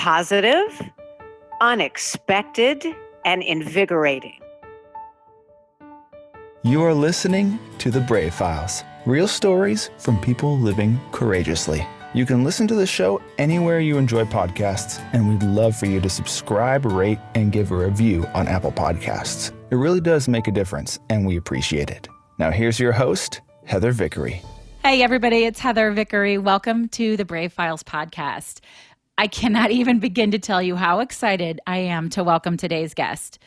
positive, unexpected, and invigorating. You are listening to The Brave Files, real stories from people living courageously. You can listen to the show anywhere you enjoy podcasts, and we'd love for you to subscribe, rate, and give a review on Apple Podcasts. It really does make a difference, and we appreciate it. Now here's your host, Heather Vickery. Hey everybody, it's Heather Vickery. Welcome to the Brave Files podcast. I cannot even begin to tell you how excited I am to welcome today's guest.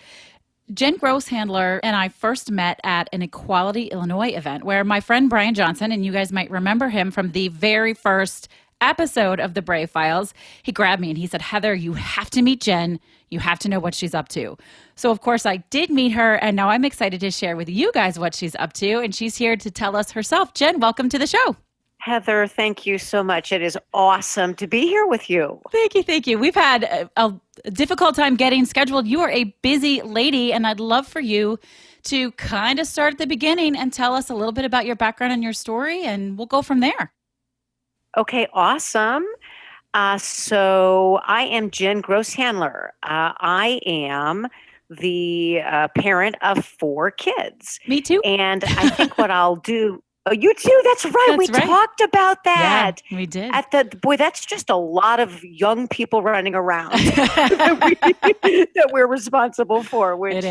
Jen Grosshandler and I first met at an Equality Illinois event where my friend Brian Johnson, and you guys might remember him from the very first episode of the Brave Files, he grabbed me and he said, Heather, you have to meet Jen. You have to know what she's up to. So of course I did meet her, and now I'm excited to share with you guys what she's up to, and she's here to tell us herself. Jen, welcome to the show. Heather, thank you so much. It is awesome to be here with you. Thank you. We've had a difficult time getting scheduled. You are a busy lady, and I'd love for you to kind of start at the beginning and tell us a little bit about your background and your story, and we'll go from there. Okay, awesome. So I am Jen Grosshandler. I am the parent of 4 kids. Me too. And I think what I'll do... Oh, you too? That's right. We talked about that. Yeah, we did. Boy, that's just a lot of young people running around that we're responsible for, which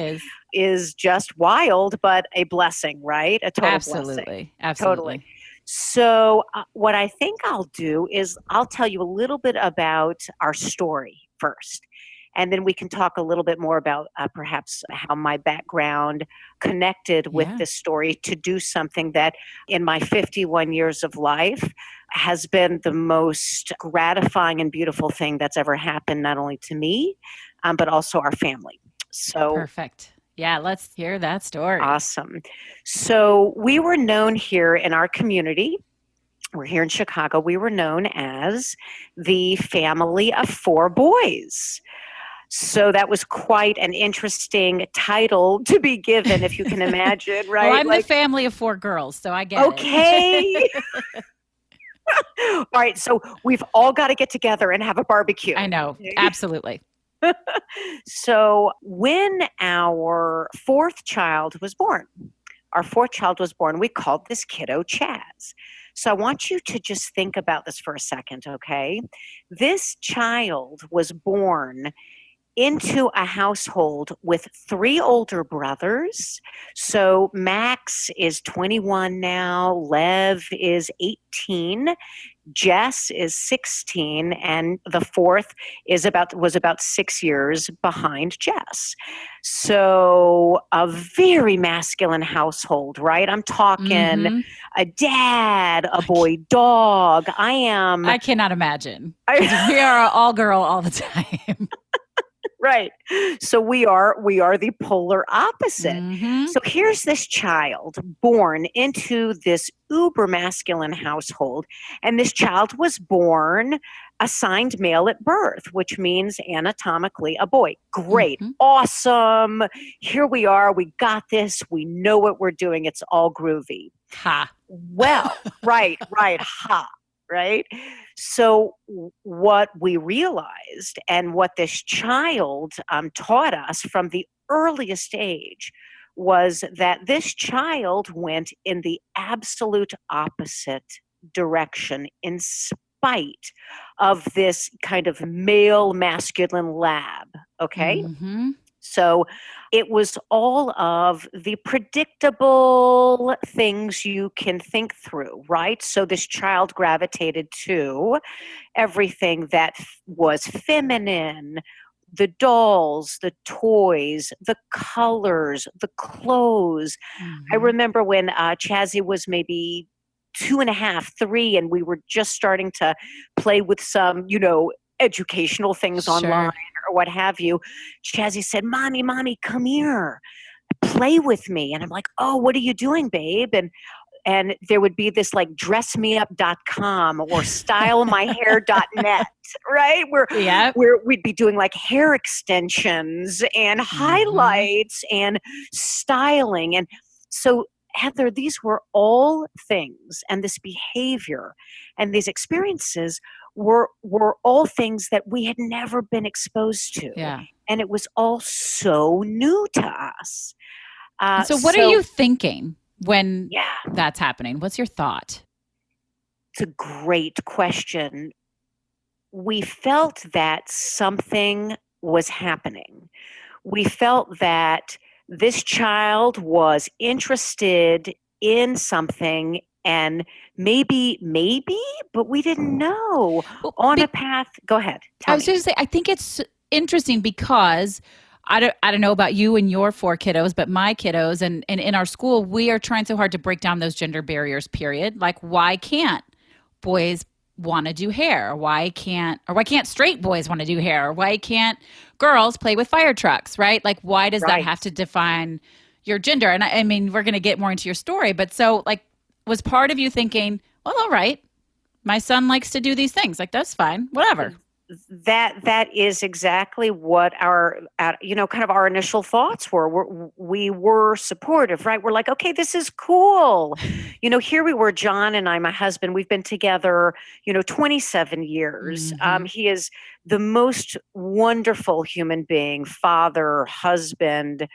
is just wild, but a blessing, right? A total blessing. Absolutely. Totally. So what I think I'll do is I'll tell you a little bit about our story first. And then we can talk a little bit more about perhaps how my background connected with this story to do something that in my 51 years of life has been the most gratifying and beautiful thing that's ever happened, not only to me, but also our family. So perfect. Yeah, let's hear that story. Awesome. So we were known here in our community. We're here in Chicago. We were known as the family of 4 boys. So that was quite an interesting title to be given, if you can imagine, right? Well, I'm the family of 4 girls, so I get it. Okay. All right. So we've all got to get together and have a barbecue. I know. Absolutely. So when our 4th child was born, we called this kiddo Chaz. So I want you to just think about this for a second, okay? This child was born into a household with 3 older brothers. So Max is 21 now, Lev is 18, Jess is 16, and the 4th was about 6 years behind Jess. So a very masculine household, right? I'm talking a dad, a boy dog. I cannot imagine. We are all girl all the time. Right. So we are the polar opposite. So here's this child born into this uber masculine household, and this child was born assigned male at birth, which means anatomically a boy. Great. Awesome. Here we are. We got this. We know what we're doing. It's all groovy. Ha. Well, right. Ha. Right? So what we realized and what this child taught us from the earliest age was that this child went in the absolute opposite direction in spite of this kind of male masculine lab. Okay? So it was all of the predictable things you can think through, right? So this child gravitated to everything that was feminine, the dolls, the toys, the colors, the clothes. I remember when Chazzy was maybe 2.5, 3, and we were just starting to play with some, educational things online or what have you. Chazzy said, Mommy, come here. Play with me. And I'm like, oh, what are you doing, babe? And there would be this like dressmeup.com or stylemyhair.net, right? Where we'd be doing like hair extensions and highlights and styling. And so, Heather, these were all things, and this behavior and these experiences were all things that we had never been exposed to. Yeah. And it was all so new to us. And so what are you thinking when Yeah, that's happening? What's your thought? it's a great question. We felt that something was happening. We felt that this child was interested in something and maybe, but we didn't know, Well, on a path. Go ahead. I Tell was me. just saying, I think it's interesting because I don't know about you and your 4 kiddos, but my kiddos and in our school, we are trying so hard to break down those gender barriers, period. Like, why can't boys want to do hair? Why can't straight boys want to do hair? Why can't girls play with fire trucks, right? Like, why does that Right. have to define your gender? And I mean, we're going to get more into your story, but so, like, was part of you thinking, well, all right, my son likes to do these things. Like, that's fine, whatever. That is exactly what our kind of our initial thoughts were. We were supportive, right? We're like, okay, this is cool. Here we were, John and I, my husband, we've been together 27 years. Mhm. He is the most wonderful human being, father, husband,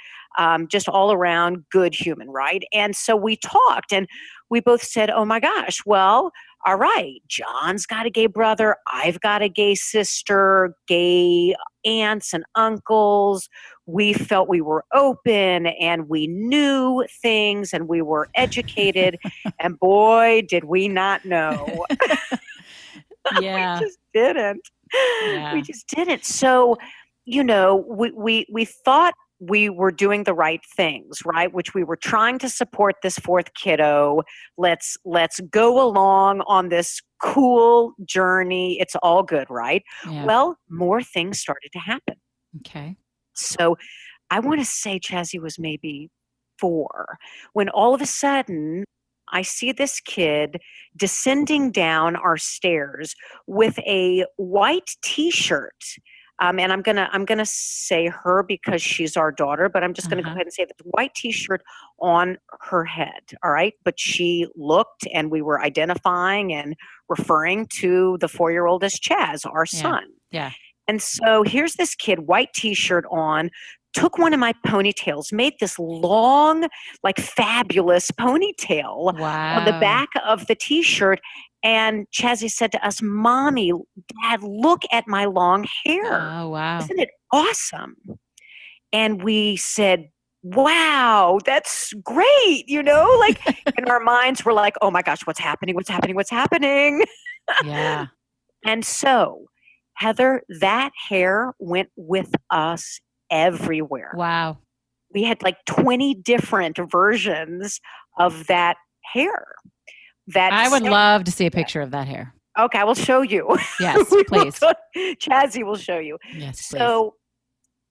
just all around good human, right? And so we talked and we both said, oh my gosh, well, all right, John's got a gay brother. I've got a gay sister, gay aunts and uncles. We felt we were open and we knew things and we were educated. And boy, did we not know. Yeah. We just didn't. Yeah. We just didn't. So, we thought we were doing the right things, right? Which we were trying to support this 4th kiddo. Let's go along on this cool journey. It's all good, right? Yeah. Well, more things started to happen. Okay. So I want to say Chazzy was maybe 4 when all of a sudden I see this kid descending down our stairs with a white T-shirt. And I'm gonna say her because she's our daughter, but I'm just gonna go ahead and say the white T-shirt on her head. All right, but she looked, and we were identifying and referring to the 4-year-old as Chaz, our son. Yeah. And so here's this kid, white T-shirt on, took one of my ponytails, made this long, like fabulous ponytail on the Wow. back of the T-shirt. And Chazzy said to us, Mommy, Dad, look at my long hair. Oh, wow. Isn't it awesome? And we said, wow, that's great. Like in our minds, we're like, oh my gosh, what's happening? What's happening? What's happening? Yeah. And so, Heather, that hair went with us everywhere. Wow. We had like 20 different versions of that hair. I would love to see a picture of that hair. Okay, I will show you. Yes, please. Chazzy will show you. Yes, please.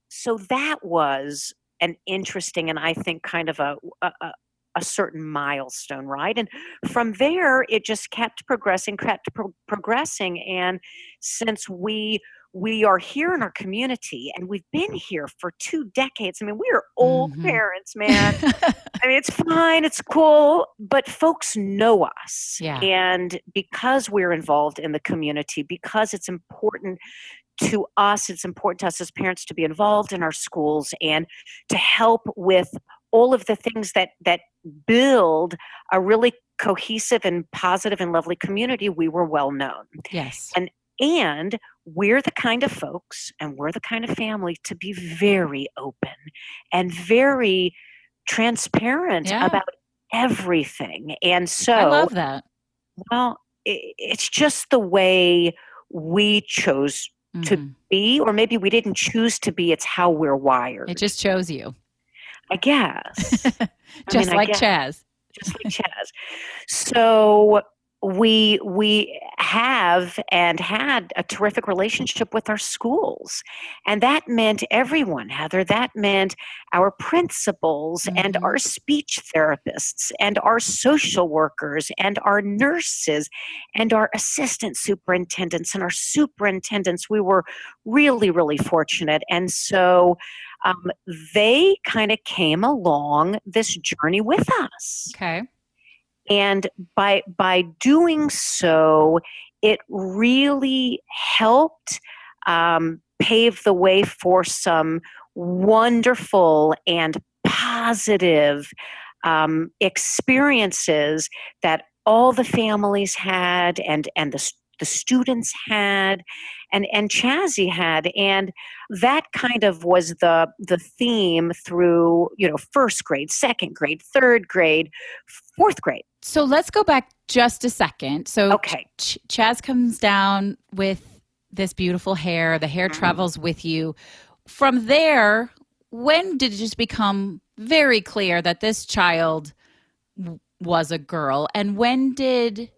So that was an interesting and I think kind of a certain milestone, right? And from there, it just kept progressing, progressing. And since we are here in our community and we've been here for 2 decades, I mean, we are old parents, man. I mean, it's fine, it's cool, but folks know us. Yeah. And because we're involved in the community, because it's important to us as parents to be involved in our schools and to help with all of the things that build a really cohesive and positive and lovely community, we were well known. Yes. And we're the kind of folks and we're the kind of family to be very open and very transparent about everything. And so I love that. Well, it's just the way we chose to be, or maybe we didn't choose to be. It's how we're wired. It just chose you. I guess. Just like Chaz. Just like Chaz. So we have and had a terrific relationship with our schools. And that meant everyone, Heather. That meant our principals and our speech therapists and our social workers and our nurses and our assistant superintendents and our superintendents. We were really, really fortunate. And so they kind of came along this journey with us. Okay. And by doing so, it really helped pave the way for some wonderful and positive experiences that all the families had, and the students had, and Chazzy had. And that kind of was the theme through, first grade, second grade, third grade, fourth grade. So let's go back just a second. So Okay. Chaz comes down with this beautiful hair. The hair travels with you. From there, when did it just become very clear that this child was a girl? And when did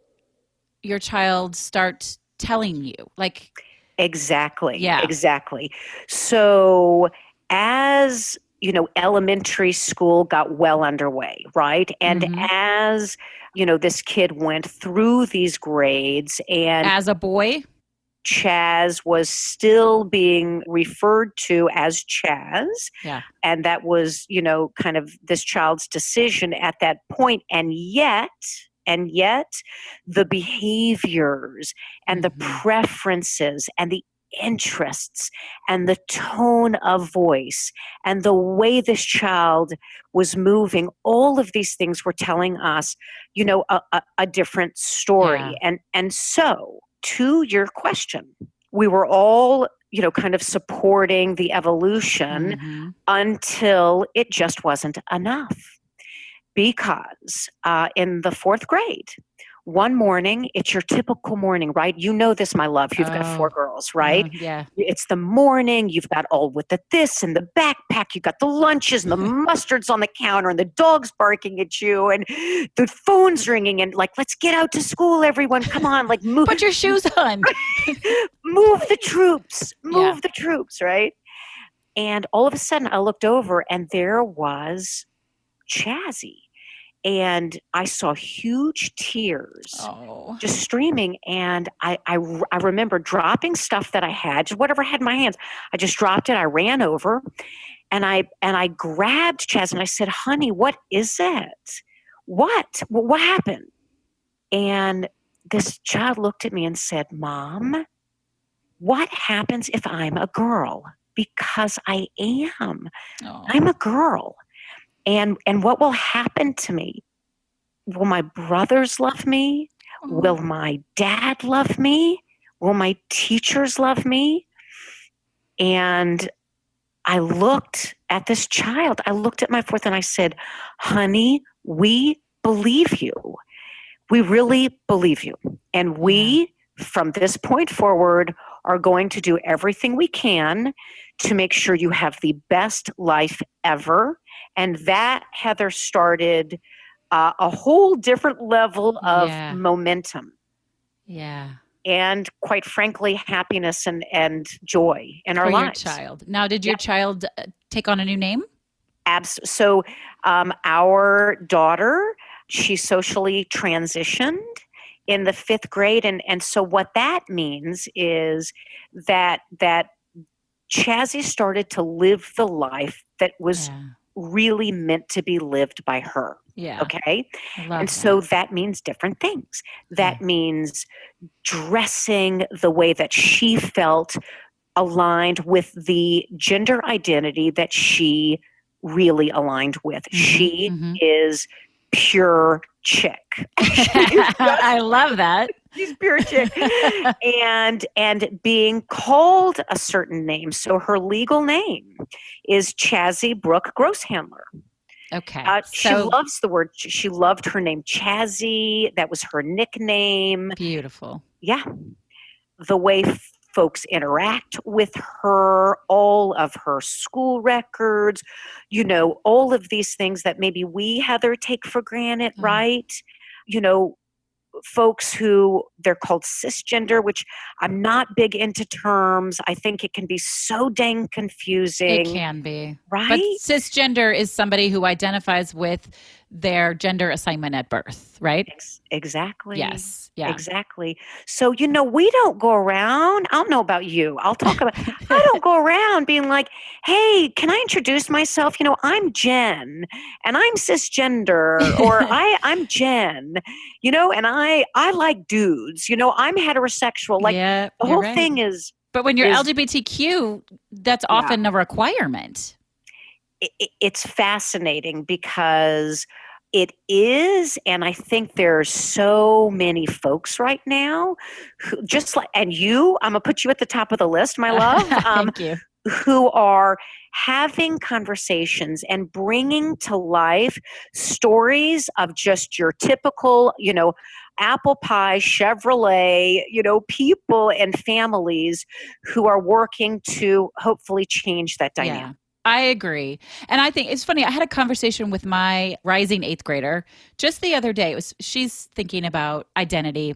your child start telling you? Like, Exactly. Yeah. Exactly. So as elementary school got well underway, right? And as this kid went through these grades, and as a boy? Chaz was still being referred to as Chaz. Yeah. And that was, kind of this child's decision at that point. And yet the behaviors and the preferences and the interests and the tone of voice and the way this child was moving, all of these things were telling us, a different story. Yeah. And so, to your question, we were all, kind of supporting the evolution until it just wasn't enough. Because in the fourth grade, one morning, it's your typical morning, right? You know this, my love. You've got 4 girls, right? Yeah. It's the morning. You've got all with the this and the backpack. You got the lunches and the mustards on the counter and the dogs barking at you and the phone's ringing and like, let's get out to school, everyone. Come on, like move. Put your shoes on. Move the troops. Move the troops, right? And all of a sudden, I looked over and there was Chazzy. And I saw huge tears just streaming. And I remember dropping stuff that I had, just whatever I had in my hands. I just dropped it. I ran over and I grabbed Chaz and I said, honey, what is it? What happened? And this child looked at me and said, Mom, what happens if I'm a girl? Because I am. I'm a girl. And what will happen to me? Will my brothers love me? Will my dad love me? Will my teachers love me? And I looked at this child. I looked at my fourth and I said, honey, we believe you. We really believe you. And we, from this point forward, are going to do everything we can to make sure you have the best life ever. And that, Heather, started a whole different level of momentum. Yeah. And quite frankly, happiness and joy in our lives. Your child. Now, did your child take on a new name? So our daughter, she socially transitioned in the 5th grade. And so what that means is that Chazzy started to live the life that was really meant to be lived by her. Yeah. Okay. And so that means different things. That means dressing the way that she felt aligned with the gender identity that she really aligned with. She is pure chick. I love that. She's pure chick. and being called a certain name. So her legal name is Chazzy Brooke Grosshandler. Okay. She loves the word. She loved her name Chazzy. That was her nickname. Beautiful. Yeah. The way folks interact with her, all of her school records, all of these things that maybe we, Heather, take for granted, right? Folks who they're called cisgender, which I'm not big into terms. I think it can be so dang confusing. It can be. Right? But cisgender is somebody who identifies with their gender assignment at birth, right? Exactly. Yes. Yeah. Exactly. So, we don't go around. I don't know about you. I'll talk about, I don't go around being like, hey, can I introduce myself? I'm Jen and I'm cisgender, or I'm Jen, and I like dudes, I'm heterosexual. Like Yeah, the you're whole right. thing is, But when you're is LGBTQ, that's yeah, often a requirement. it's fascinating because it is, and I think there's so many folks right now who just like, and I'm gonna put you at the top of the list, my love, Thank you. who are having conversations and bringing to life stories of just your typical, apple pie, Chevrolet, people and families who are working to hopefully change that dynamic. Yeah. I agree. And I think it's funny. I had a conversation with my rising 8th grader just the other day. She's thinking about identity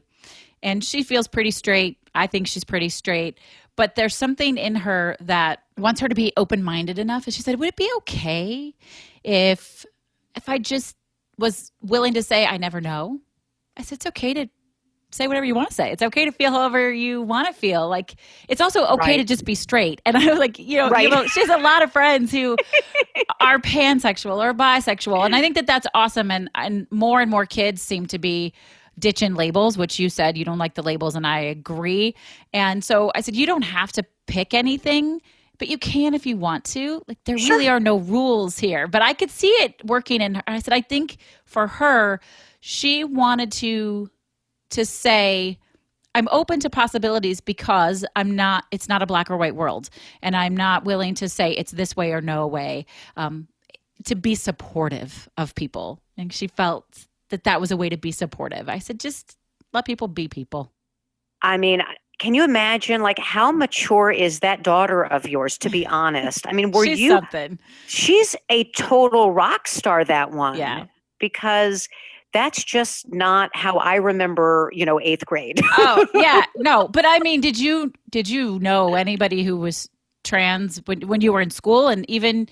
and she feels pretty straight. I think she's pretty straight, but there's something in her that wants her to be open-minded enough. And she said, would it be okay if I just was willing to say, I never know? I said, it's okay to say whatever you want to say. It's okay to feel however you want to feel. Like, it's also okay to just be straight. And I was like, Right. she has a lot of friends who are pansexual or bisexual. And I think that that's awesome. And more kids seem to be ditching labels, which you said you don't like the labels. And I agree. And so I said, you don't have to pick anything, but you can if you want to. Like, there really are no rules here. But I could see it working in her. I said, I think for her, she wanted to say, I'm open to possibilities because it's not a black or white world. And I'm not willing to say it's this way or no way, to be supportive of people. And she felt that was a way to be supportive. I said, just let people be people. I mean, can you imagine, like, how mature is that daughter of yours, to be honest? I mean, She's something. She's a total rock star, that one. Yeah. Because that's just not how I remember, 8th grade. Oh, yeah. No, but I mean, did you know anybody who was trans when you were in school and even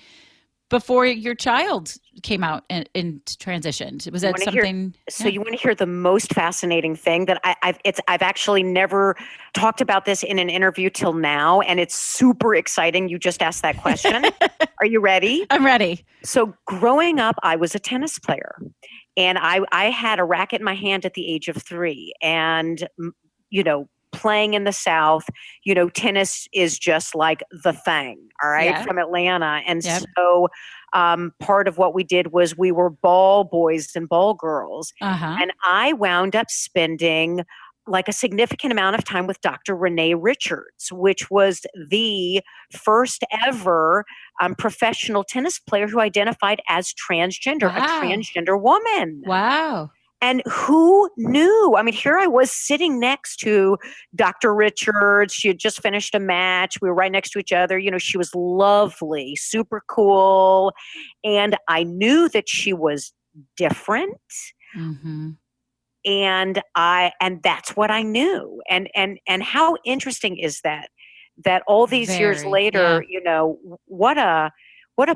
before your child came out and transitioned? Was that something? You want to hear the most fascinating thing that I've actually never talked about this in an interview till now, and it's super exciting. You just asked that question. Are you ready? I'm ready. So growing up, I was a tennis player. And I had a racket in my hand at the age of 3. And, playing in the South, tennis is just like the thing, all right, from Atlanta. And so part of what we did was we were ball boys and ball girls. And I wound up spending like a significant amount of time with Dr. Renee Richards, which was the first ever professional tennis player who identified as transgender, a transgender woman. Wow. And who knew? I mean, here I was sitting next to Dr. Richards. She had just finished a match. We were right next to each other. She was lovely, super cool. And I knew that she was different. Mm-hmm. And that's what I knew. And how interesting is that all these years later, what a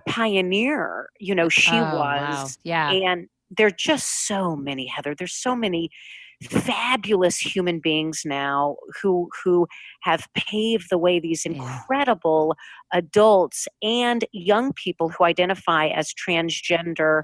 pioneer, she was. Wow. Yeah. And there are just so many, Heather. There's so many fabulous human beings now who have paved the way. These incredible adults and young people who identify as transgender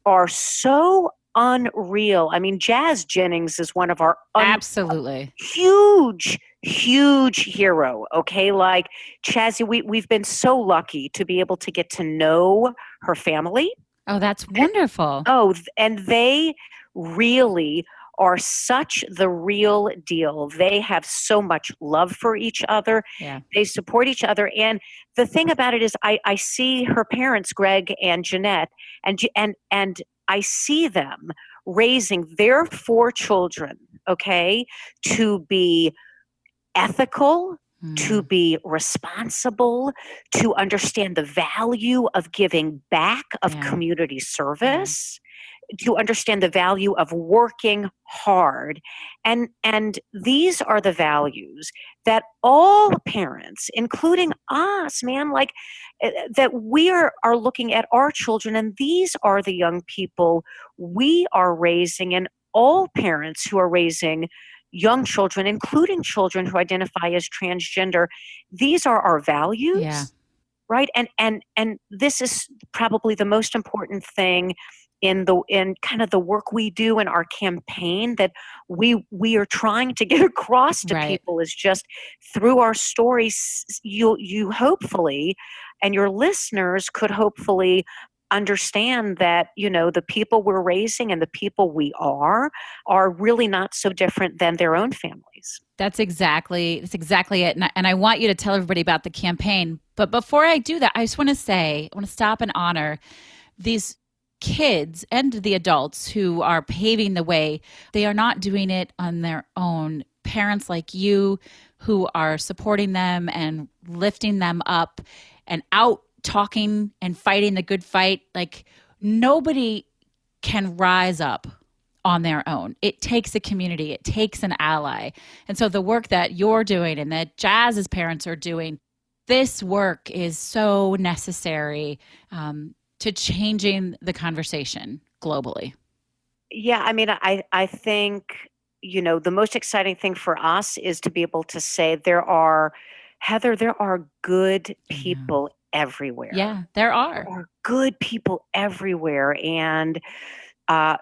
are so unreal. I mean, Jazz Jennings is one of our absolutely huge hero. Okay, like Chazzy, we've been so lucky to be able to get to know her family. Oh, that's wonderful. And they really are such the real deal. They have so much love for each other. Yeah. They support each other. And the thing about it is I see her parents, Greg and Jeanette, and I see them raising their 4 children, okay, to be ethical, to be responsible, to understand the value of giving back, of community service. to understand the value of working hard. And these are the values that all parents, including us, man, like that we are looking at our children, and these are the young people we are raising, and all parents who are raising young children, including children who identify as transgender. These are our values. Yeah. Right. And this is probably the most important thing in kind of the work we do in our campaign, that we are trying to get across to Right. people, is just through our stories, you hopefully, and your listeners could hopefully understand that, the people we're raising and the people we are really not so different than their own families. That's exactly it. And I want you to tell everybody about the campaign. But before I do that, I just want to say, I want to stop and honor these kids and the adults who are paving the way. They are not doing it on their own. Parents like you who are supporting them and lifting them up and out talking and fighting the good fight. Like, nobody can rise up on their own. It takes a community. It takes an ally. And so the work that you're doing and that Jazz's parents are doing, this work is so necessary to changing the conversation globally. Yeah, I mean, I think, the most exciting thing for us is to be able to say Heather, there are good people everywhere. Yeah, there are. There are good people everywhere. And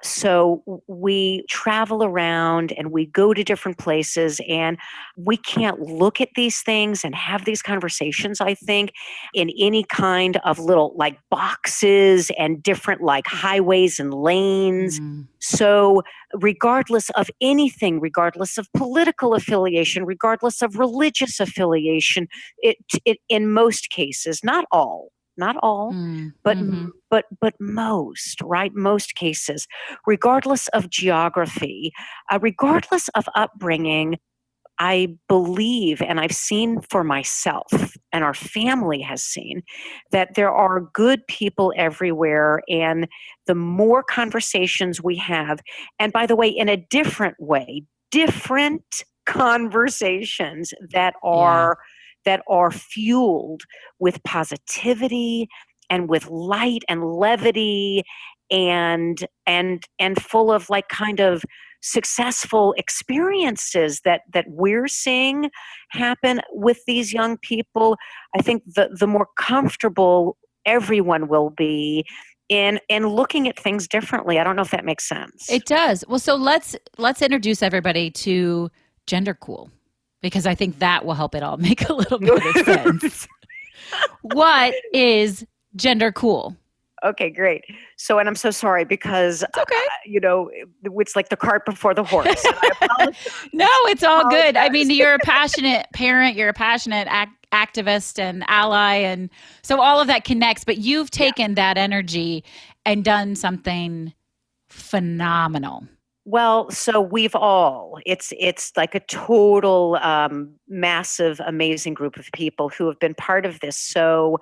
so we travel around and we go to different places, and we can't look at these things and have these conversations, I think, in any kind of little like boxes and different like highways and lanes. So regardless of anything, regardless of political affiliation, regardless of religious affiliation, it in most cases, not all, but most, right? Most cases, regardless of geography, regardless of upbringing, I believe, and I've seen for myself, and our family has seen, that there are good people everywhere. And the more conversations we have, and by the way, in a different way, different conversations that are fueled with positivity and with light and levity and full of like kind of successful experiences that we're seeing happen with these young people, I think the more comfortable everyone will be in looking at things differently. I don't know if that makes sense. It does. Well, so let's introduce everybody to GenderCool, because I think that will help it all make a little bit of sense. What is GenderCool? Okay, great. So, and I'm so sorry because, it's okay. It's like the cart before the horse. I apologize. No, it's all good. I mean, you're a passionate parent, you're a passionate activist and ally. And so all of that connects, but you've taken that energy and done something phenomenal. Well, so it's like a total massive, amazing group of people who have been part of this. So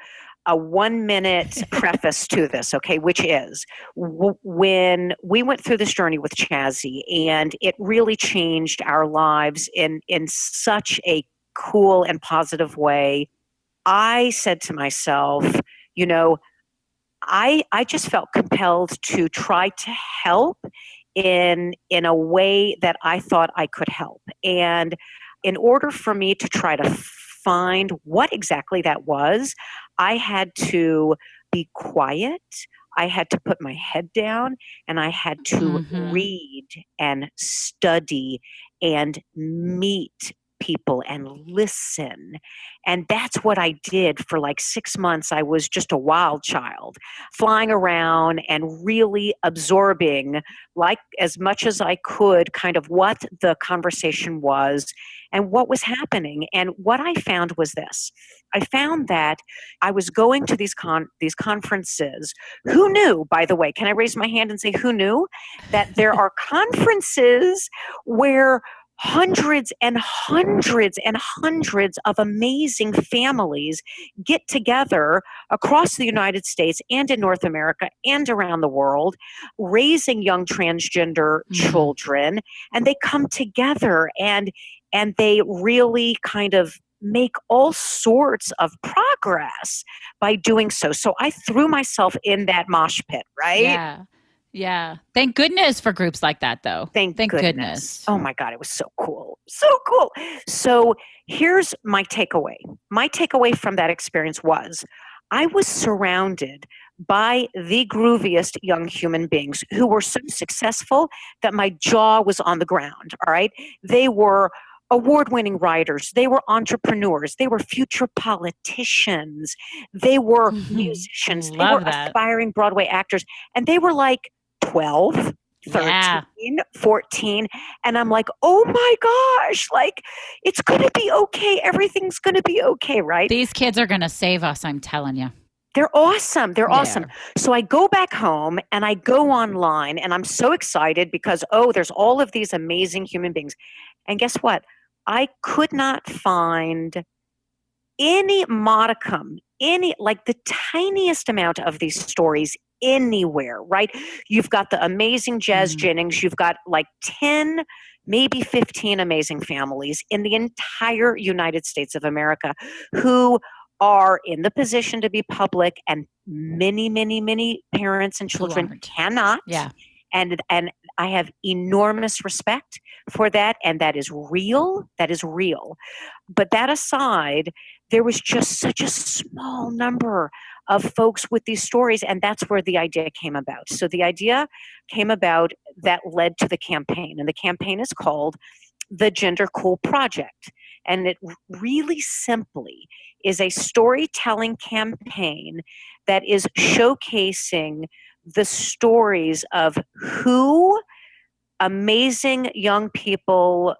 a 1-minute preface to this, okay, which is when we went through this journey with Chazzy, and it really changed our lives in such a cool and positive way. I said to myself, I just felt compelled to try to help in a way that I thought I could help. And in order for me to try to find what exactly that was, I had to be quiet. I had to put my head down, and I had to read and study and meet people and listen. And that's what I did for like 6 months. I was just a wild child, flying around and really absorbing, like as much as I could, kind of what the conversation was and what was happening. And what I found was this. I found that I was going to these conferences. Who knew, by the way, can I raise my hand and say who knew that there are conferences where hundreds and hundreds and hundreds of amazing families get together across the United States and in North America and around the world, raising young transgender children, and they come together and they really kind of make all sorts of progress by doing so. So I threw myself in that mosh pit, right? Yeah. Yeah. Thank goodness for groups like that, though. Thank goodness. Oh my God, it was so cool. So cool. So here's my takeaway. My takeaway from that experience was I was surrounded by the grooviest young human beings who were so successful that my jaw was on the ground. All right. They were award-winning writers. They were entrepreneurs. They were future politicians. They were musicians. They were aspiring Broadway actors. And they were like 12, 13, 14. And I'm like, oh my gosh, like it's going to be okay. Everything's going to be okay, right? These kids are going to save us, I'm telling you. They're awesome. They're awesome. So I go back home and I go online and I'm so excited because, there's all of these amazing human beings. And guess what? I could not find any modicum, like the tiniest amount of these stories anywhere, right? You've got the amazing Jazz Jennings. You've got like 10, maybe 15 amazing families in the entire United States of America who are in the position to be public, and many, many, many parents and children cannot. Yeah. And I have enormous respect for that. And that is real. That is real. But that aside, there was just such a small number of folks with these stories. And that's where the idea came about. So the idea came about that led to the campaign. And the campaign is called the GenderCool Project. And it really simply is a storytelling campaign that is showcasing the stories of who amazing young people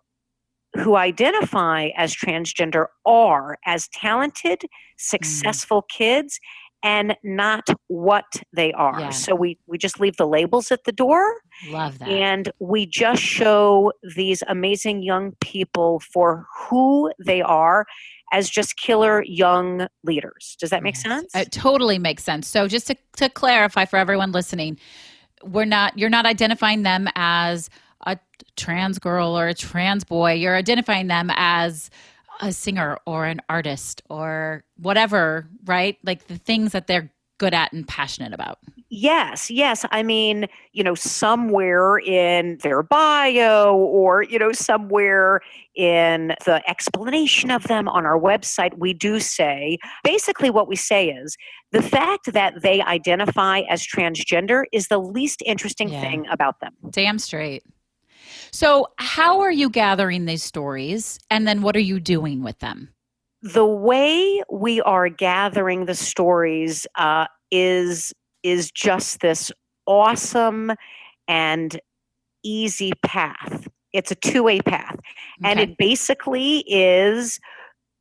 who identify as transgender are as talented, successful kids, and not what they are. Yeah. So we just leave the labels at the door. Love that. And we just show these amazing young people for who they are as just killer young leaders. Does that make sense? It totally makes sense. So just to clarify for everyone listening, you're not identifying them as a trans girl or a trans boy. You're identifying them as a singer or an artist or whatever, right? Like the things that they're good at and passionate about. Yes. I mean, somewhere in their bio or, somewhere in the explanation of them on our website, we do say, basically what we say is the fact that they identify as transgender is the least interesting thing about them. Damn straight. So how are you gathering these stories? And then what are you doing with them? The way we are gathering the stories is just this awesome and easy path. It's a two-way path. Okay. And it basically is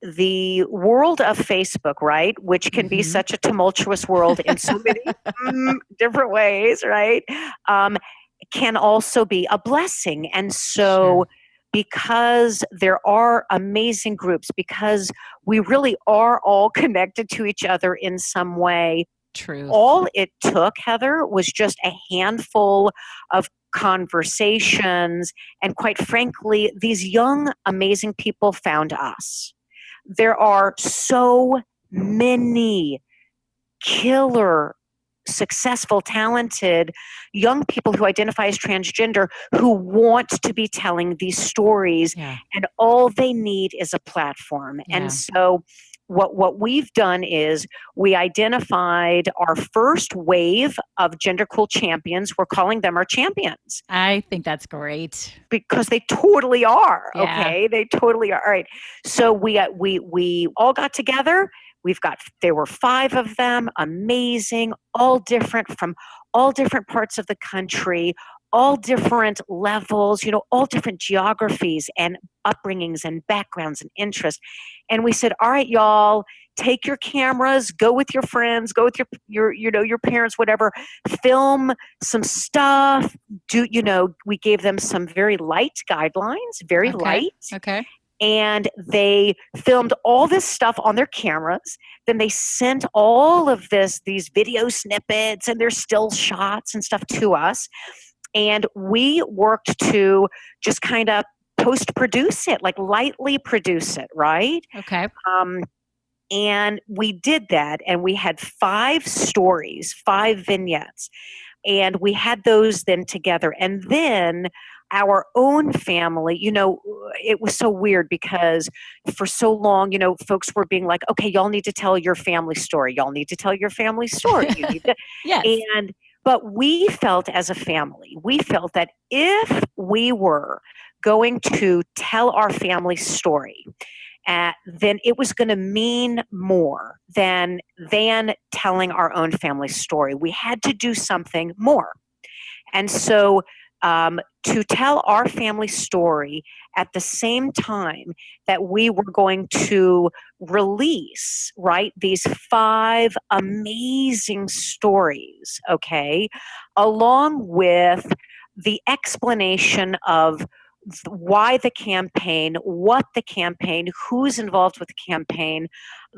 the world of Facebook, right? Which can be such a tumultuous world in so many different ways, right? Can also be a blessing. And so because there are amazing groups, because we really are all connected to each other in some way. True. All it took, Heather, was just a handful of conversations. And quite frankly, these young, amazing people found us. There are so many killer, successful, talented young people who identify as transgender who want to be telling these stories, and all they need is a platform. And so what we've done is we identified our first wave of GenderCool champions. We're calling them our champions. I think that's great. Because they totally are. Okay. They totally are. All right. So we all got together. There were 5 of them, amazing, all different from all different parts of the country, all different levels, all different geographies and upbringings and backgrounds and interests. And we said, all right, y'all, take your cameras, go with your friends, go with your parents, whatever, film some stuff. We gave them some very light guidelines, very light. Okay. And they filmed all this stuff on their cameras. Then they sent all of these video snippets and their still shots and stuff to us. And we worked to just kind of post-produce it, like lightly produce it, right? Okay. And we did that, and we had 5 stories, 5 vignettes, and we had those then together. And then our own family, it was so weird because for so long, folks were being like, okay, y'all need to tell your family story. Y'all need to tell your family story. You need to. Yes. But we felt as a family, that if we were going to tell our family story, then it was going to mean more than telling our own family story. We had to do something more. And so to tell our family story at the same time that we were going to release, right, these 5 amazing stories, okay, along with the explanation of why the campaign, what the campaign, who's involved with the campaign,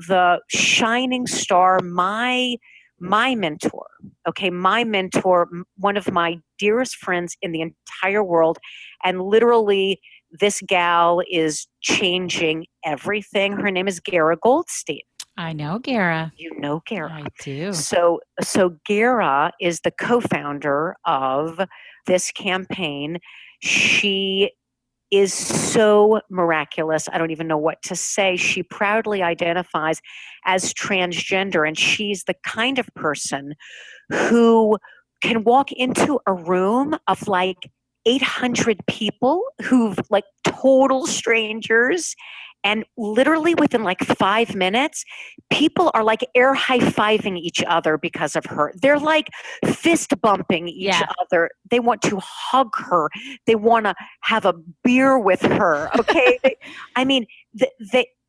the shining star, my mentor, okay, my mentor, one of my dearest friends in the entire world, and literally this gal is changing everything. Her name is Gara Goldstein. I know Gara. You know Gara. I do. So Gara is the co-founder of this campaign. She is so miraculous. I don't even know what to say. She proudly identifies as transgender, and she's the kind of person who can walk into a room of like 800 people who've like total strangers, and literally within like 5 minutes, people are like air high-fiving each other because of her. They're like fist bumping each other. They want to hug her. They want to have a beer with her. Okay.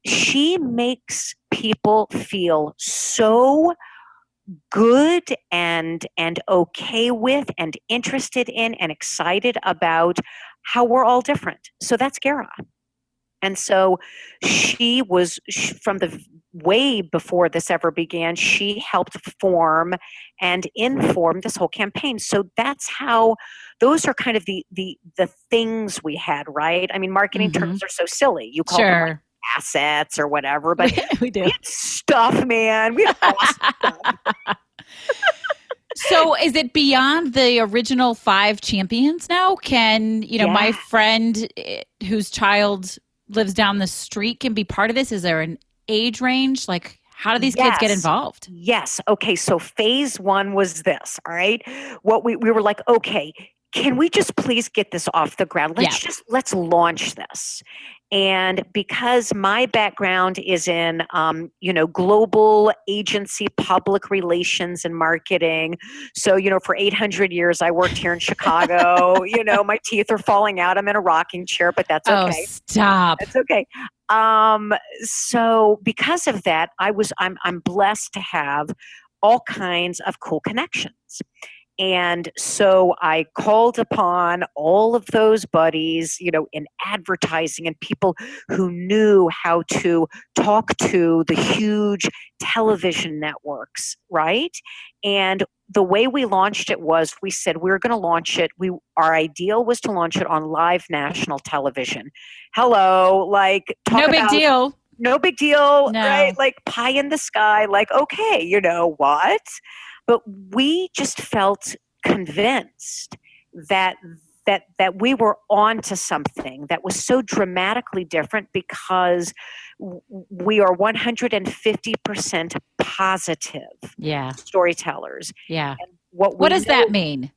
She makes people feel so good and okay with and interested in and excited about how we're all different. So that's Gara. And so she from the way before this ever began, she helped form and inform this whole campaign. So that's how, those are kind of the things we had, right? I mean, marketing terms are so silly. You call them like assets or whatever, but we do. We had stuff, man. We had awesome stuff. So is it beyond the original 5 champions now? Can, my friend whose child lives down the street can be part of this? Is there an age range? Like, how do these kids get involved? Yes. Okay. So phase 1 was this. All right. What we were like, okay, can we just please get this off the ground? Let's launch this. And because my background is in, global agency, public relations and marketing. So, for 800 years, I worked here in Chicago, my teeth are falling out. I'm in a rocking chair, but that's okay. Oh, stop. That's okay. So because of that, I'm blessed to have all kinds of cool connections. And so I called upon all of those buddies, in advertising and people who knew how to talk to the huge television networks, right? And the way we launched it was, we said we were going to launch it. Our ideal was to launch it on live national television. Hello, like no big deal. No big deal, right? Like pie in the sky, like, okay, what? But we just felt convinced that we were onto something that was so dramatically different, because we are 150% positive storytellers. Yeah. And what does that mean?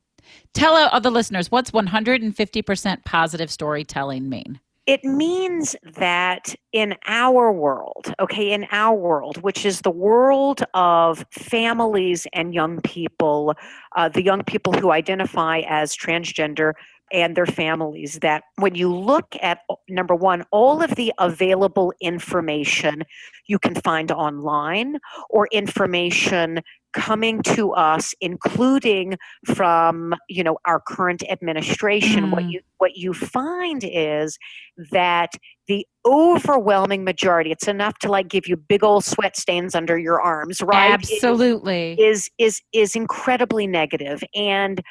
Tell other listeners, what's 150% positive storytelling mean? It means that in our world, okay, in our world, which is the world of families and young people, the young people who identify as transgender and their families, that when you look at, number one, all of the available information you can find online or information coming to us, including from, our current administration, Mm, what you find is that the overwhelming majority, it's enough to like give you big old sweat stains under your arms, right? absolutely. Is incredibly negative, and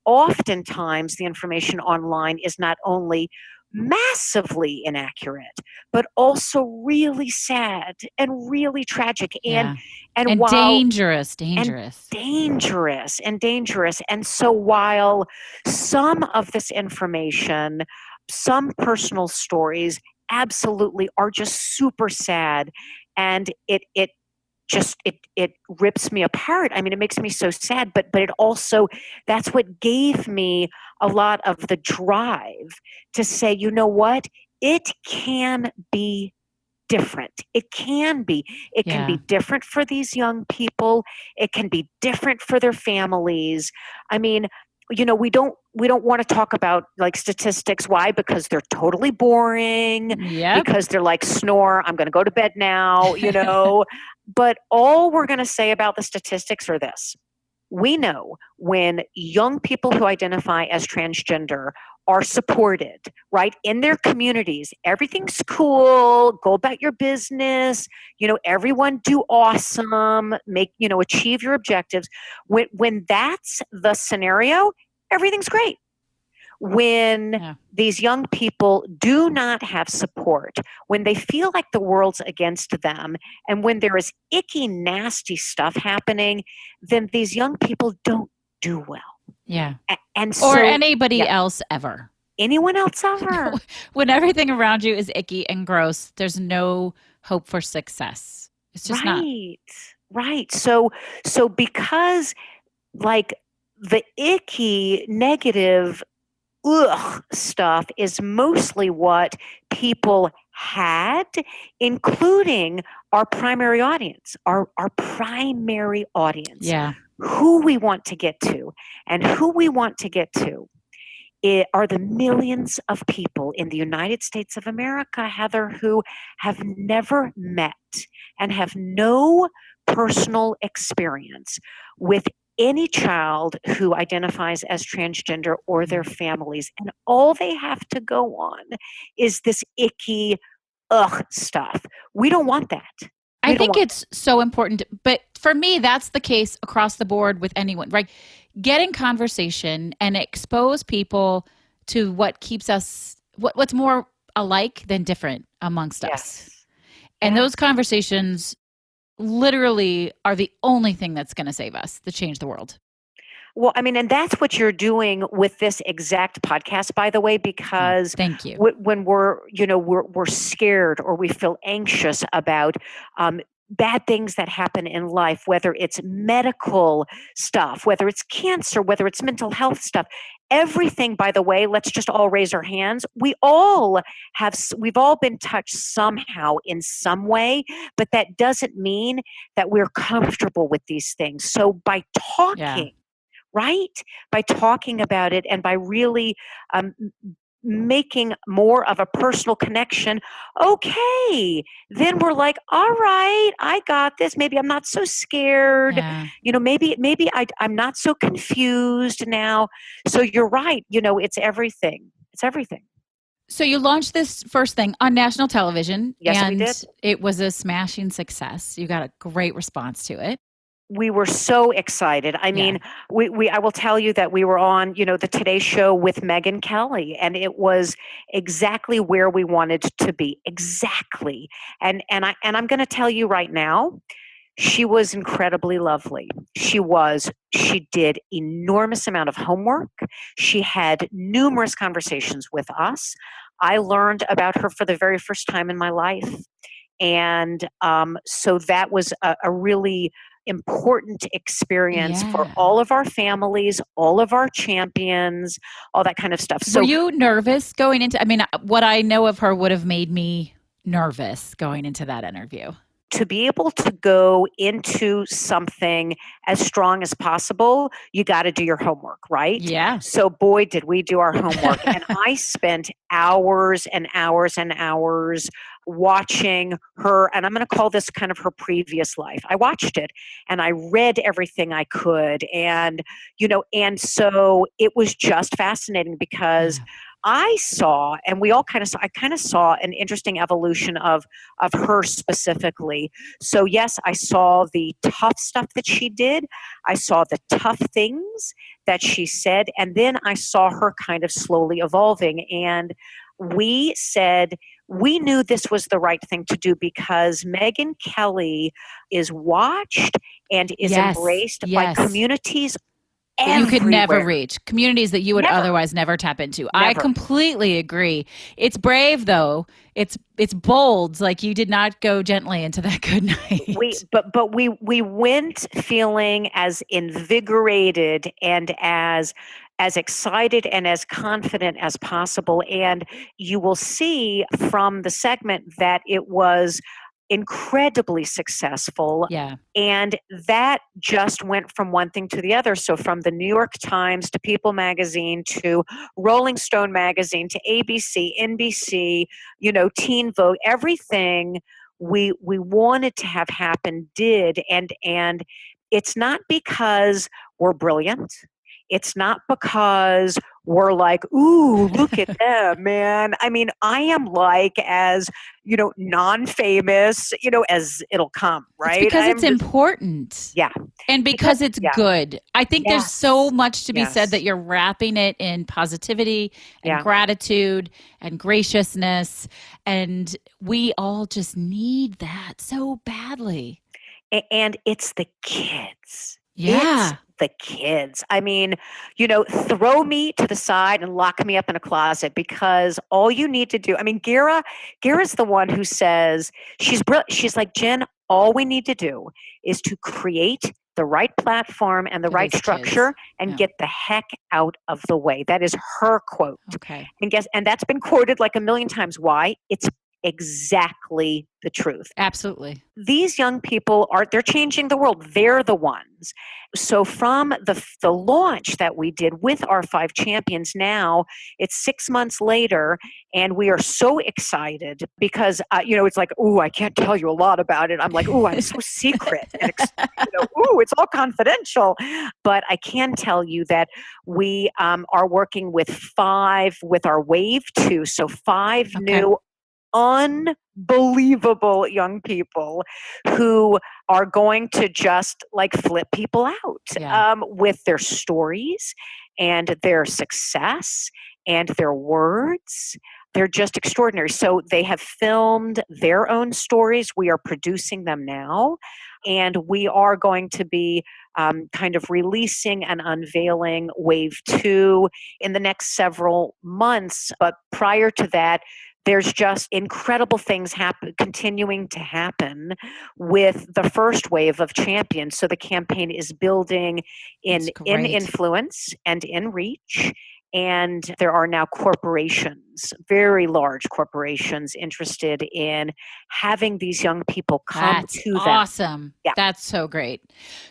oftentimes the information online is not only massively inaccurate but also really sad and really tragic, and Yeah. and And while dangerous, and dangerous. dangerous. And so while some of this information, some personal stories absolutely are just super sad, and it rips me apart. I mean, it makes me so sad, but it also, that's what gave me a lot of the drive to say, you know what? It can be different. It can be. It can Yeah. be different for these young people. It can be different for their families. I mean, we don't want to talk about like statistics. Why? Because they're totally boring, Yep. because they're like snore, I'm going to go to bed now. But all we're going to say about the statistics are this: we know when young people who identify as transgender are supported, right, in their communities, everything's cool, go about your business, everyone do awesome, achieve your objectives. When that's the scenario, everything's great. When Yeah. these young people do not have support, when they feel like the world's against them, and when there is icky, nasty stuff happening, then these young people don't do well. Yeah. And Or so, anybody yeah, else ever. anyone else ever. When everything around you is icky and gross, there's no hope for success. It's just not. Right, right. So because like the icky, negative, stuff is mostly what people had, including our primary audience, our primary audience, Yeah. who we want to get to. And who we want to get to are the millions of people in the United States of America, Heather, who have never met and have no personal experience with any child who identifies as transgender or their families. And all they have to go on is this icky, stuff. We don't want that. I We don't think want it's so important, but for me, that's the case across the board with anyone, right? Get in conversation and expose people to what keeps us, what's more alike than different amongst that. us. Yes. And Yes. those conversations literally are the only thing that's going to save us, to change the world. Well, I mean, and that's what you're doing with this exact podcast, by the way, Oh, because thank you. when we're scared or we feel anxious about bad things that happen in life, whether it's medical stuff, whether it's cancer, whether it's mental health stuff, everything. By the way, let's just all raise our hands. We've all been touched somehow in some way, but that doesn't mean that we're comfortable with these things. So by Yeah. talking, right? By talking about it and by really making more of a personal connection, okay, then we're like, all right, I got this. Maybe I'm not so scared. Yeah. I'm not so confused now. So you're right. It's everything. It's everything. So you launched this first thing on national television, Yes, we and did. it was a smashing success. You got a great response to it. We were so excited. I Yeah. mean, I will tell you that we were on, the Today Show with Megyn Kelly, and it was exactly where we wanted to be. Exactly. And I'm going to tell you right now, she was incredibly lovely. She did enormous amount of homework. She had numerous conversations with us. I learned about her for the very first time in my life. And so that was a really important experience for Yeah. all of our families, all of our champions, all that kind of stuff. Were So you nervous going into, I mean, what I know of her would have made me nervous going into that interview. to be able to go into something as strong as possible, you got to do your homework, right? Yeah. So, boy, did we do our homework. And I spent hours and hours and hours watching her. And I'm going to call this kind of her previous life. I watched it and I read everything I could. And, and so it was just fascinating because Yeah. I saw, and we all kind of saw, I kind of saw an interesting evolution of her specifically. So yes, I saw the tough stuff that she did. I saw the tough things that she said, and then I saw her kind of slowly evolving. And we said we knew this was the right thing to do because Megyn Kelly is watched and is Yes. embraced by Yes. communities That you could never everywhere. reach, communities that you would Never. otherwise never tap into. I Never. completely agree. It's brave though. It's bold. Like you did not go gently into that good night. We went feeling as invigorated and as excited and as confident as possible. And you will see from the segment that it was incredibly successful. Yeah. And that just went from one thing to the other. So from the New York Times to People magazine to Rolling Stone magazine to ABC, NBC, Teen Vogue, everything we wanted to have happen did. And it's not because we're brilliant. It's not because we're like, ooh, look at them, man. I mean, I am like as, non-famous, as it'll come, It's right? because I'm it's just, important. yeah. And because it's yeah. good. I think there's so Yes. much to be said Yes. that you're wrapping it in positivity and Yeah. gratitude and graciousness. And we all just need that so badly. And it's the kids. Yeah. It's the kids. I mean, throw me to the side and lock me up in a closet because all you need to do, I mean, Gara's the one who says, she's like, Jen, all we need to do is to create the right platform and the For right these structure kids. and Yeah. get the heck out of the way. That is her quote. Okay. And that's been quoted like a million times. Why? It's exactly the truth. Absolutely. These young people they're changing the world. They're the ones. So from the launch that we did with our 5 champions, now it's 6 months later and we are so excited because it's like, ooh, I can't tell you a lot about it. I'm like, ooh, I'm so secret and ooh, it's all confidential. But I can tell you that we are working with our wave 2, so 5 Okay. new unbelievable young people who are going to just like flip people out Yeah. with their stories and their success and their words. They're just extraordinary. So they have filmed their own stories. We are producing them now. And we are going to be kind of releasing and unveiling Wave 2 in the next several months. But prior to that, there's just incredible things continuing to happen with the first wave of champions. So the campaign is building in influence and in reach. And there are now corporations, very large corporations, interested in having these young people come to them. Awesome. Yeah. That's so great.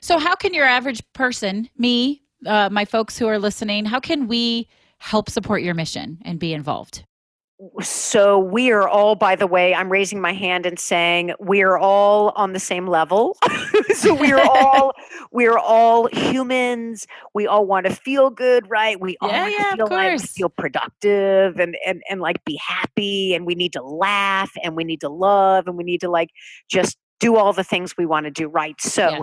So how can your average person, me, my folks who are listening, how can we help support your mission and be involved? So we are all, by the way, I'm raising my hand and saying we are all on the same level. So we are all humans. We all want to feel good, right? We all want to feel like we feel productive and like be happy, and we need to laugh and we need to love and we need to like just do all the things we want to do, right? So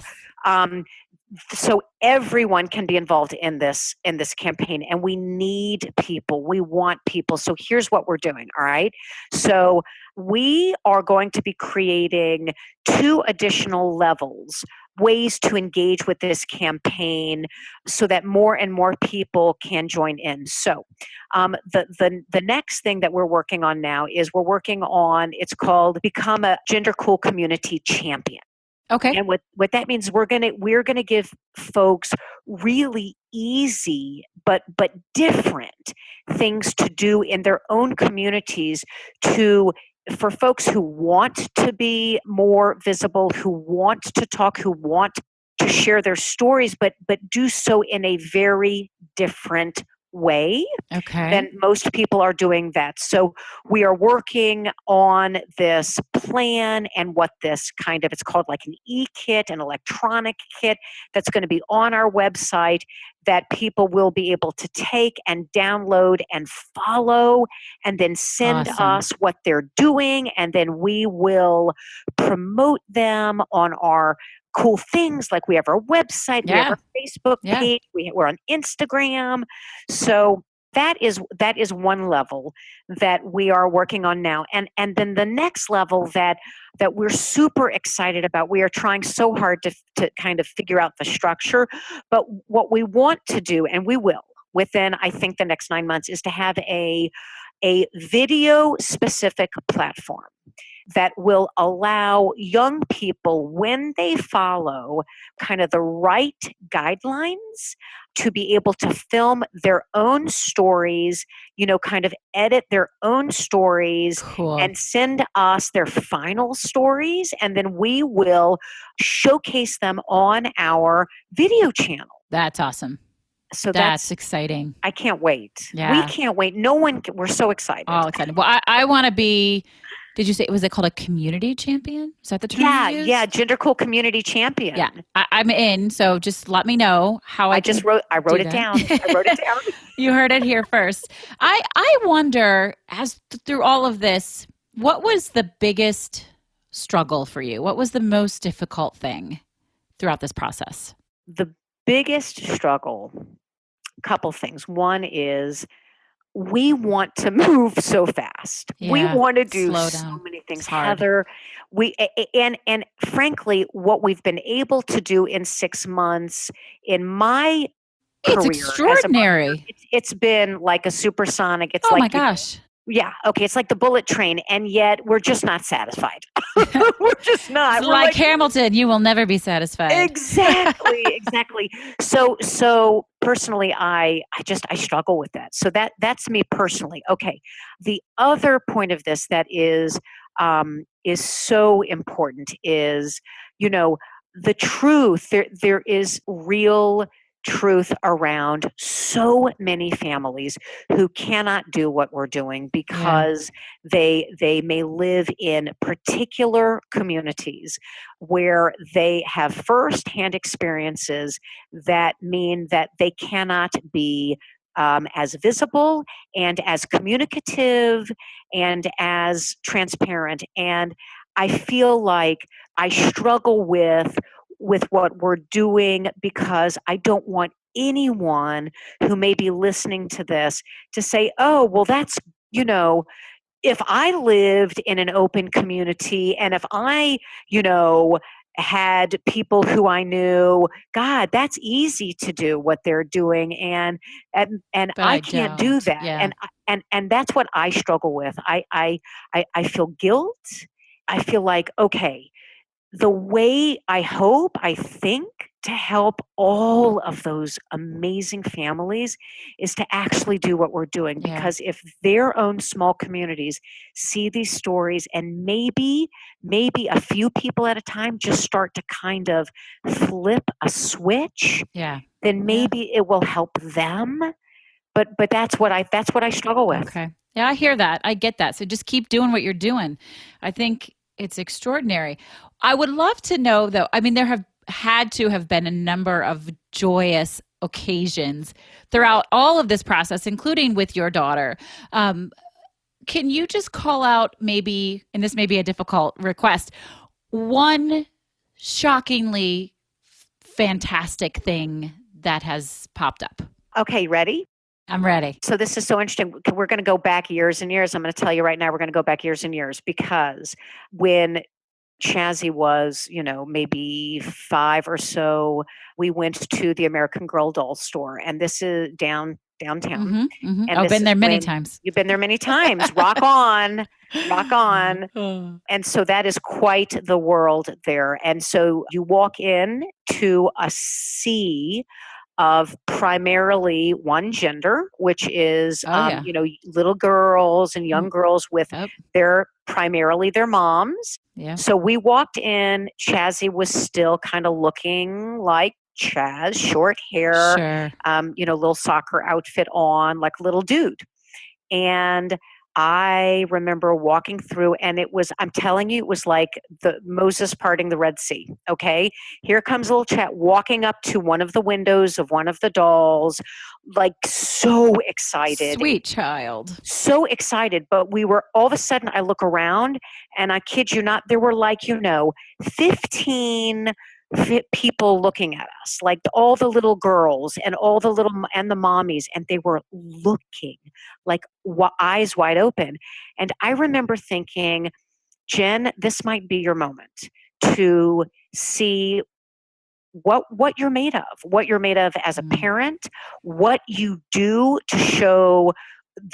so everyone can be involved in this campaign, and we need people. We want people. So here's what we're doing. All right. So we are going to be creating 2 additional levels, ways to engage with this campaign so that more and more people can join in. So the next thing that we're working on now is it's called Become a GenderCool Community Champion. Okay. And what that means, we're gonna give folks really easy but different things to do in their own communities to for folks who want to be more visible, who want to talk, who want to share their stories, but do so in a very different way Okay. than most people are doing that. So we are working on this plan and what this kind of, it's called like an e-kit, an electronic kit that's going to be on our website that people will be able to take and download and follow and then send Awesome. us what they're doing. And then we will promote them on our cool things. Like we have our website, we have Yeah. our Facebook Yeah. page, we're on Instagram. So that is one level that we are working on now. And then the next level that we're super excited about, we are trying so hard to kind of figure out the structure, but what we want to do, and we will within I think the next 9 months, is to have a video specific platform that will allow young people, when they follow kind of the right guidelines, to be able to film their own stories, kind of edit their own stories Cool. and send us their final stories. And then we will showcase them on our video channel. That's awesome. So That's exciting. I can't wait. We Yeah. can't wait. We're so excited. All excited. Well, I want to be, did you say, was it called a community champion? Is that the term you used? Yeah, GenderCool Community Champion. Yeah, I'm in. So just let me know how I wrote it down. I wrote it down. You heard it here first. I wonder, through all of this, what was the biggest struggle for you? What was the most difficult thing throughout this process? The biggest struggle, couple things. One is we want to move so fast. We Yeah, want to do slow so down. many things. It's hard. Heather, and frankly, what we've been able to do in 6 months in my It's career extraordinary. it's been like a supersonic. It's Oh like my gosh. yeah, okay, it's like the bullet train, and yet we're just not satisfied. We're just not. It's We're like Hamilton, you will never be satisfied. exactly. So personally, I struggle with that. So that's me personally. Okay. The other point of this that is so important is, the truth. There is real truth around so many families who cannot do what we're doing because they may live in particular communities where they have firsthand experiences that mean that they cannot be as visible and as communicative and as transparent. And I feel like I struggle with what we're doing because I don't want anyone who may be listening to this to say, oh, well, that's, if I lived in an open community and if I, had people who I knew, God, that's easy to do what they're doing, and But I can't do don't. that, Yeah. and that's what I struggle with. I feel guilt. I feel like, okay, the way I think to help all of those amazing families is to actually do what we're doing. Yeah. Because if their own small communities see these stories and maybe a few people at a time just start to kind of flip a switch, Yeah. then maybe it will help them. But that's what I struggle with. Okay. Yeah, I hear that. I get that. So just keep doing what you're doing. I think it's extraordinary. I would love to know, though, I mean, there have had to have been a number of joyous occasions throughout all of this process, including with your daughter. Can you just call out maybe, and this may be a difficult request, one shockingly fantastic thing that has popped up? Okay, ready? I'm ready. So this is so interesting. We're going to go back years and years. I'm going to tell you right now, we're going to go back years and years, because when Chazzy was, maybe 5 or so, we went to the American Girl doll store, and this is downtown. And Oh, this been is there many when times. you've been there many times. Rock on, rock on. Oh. And so that is quite the world there. And so you walk in to a sea of primarily one gender, which is, Oh, yeah. little girls and young Mm, girls with Yep. primarily their moms. Yeah. So we walked in, Chazzy was still kind of looking like Chaz, short hair, Sure. little soccer outfit on, like a little dude. And I remember walking through, and I'm telling you, it was like the Moses parting the Red Sea. Okay. Here comes a little chat walking up to one of the windows of one of the dolls, like so excited. Sweet child. So excited. But we were all of a sudden, I look around, and I kid you not, there were like, 15 people looking at us, like all the little girls and all the and the mommies, and they were looking like eyes wide open. And I remember thinking, Jen, this might be your moment to see what you're made of as a parent, what you do to show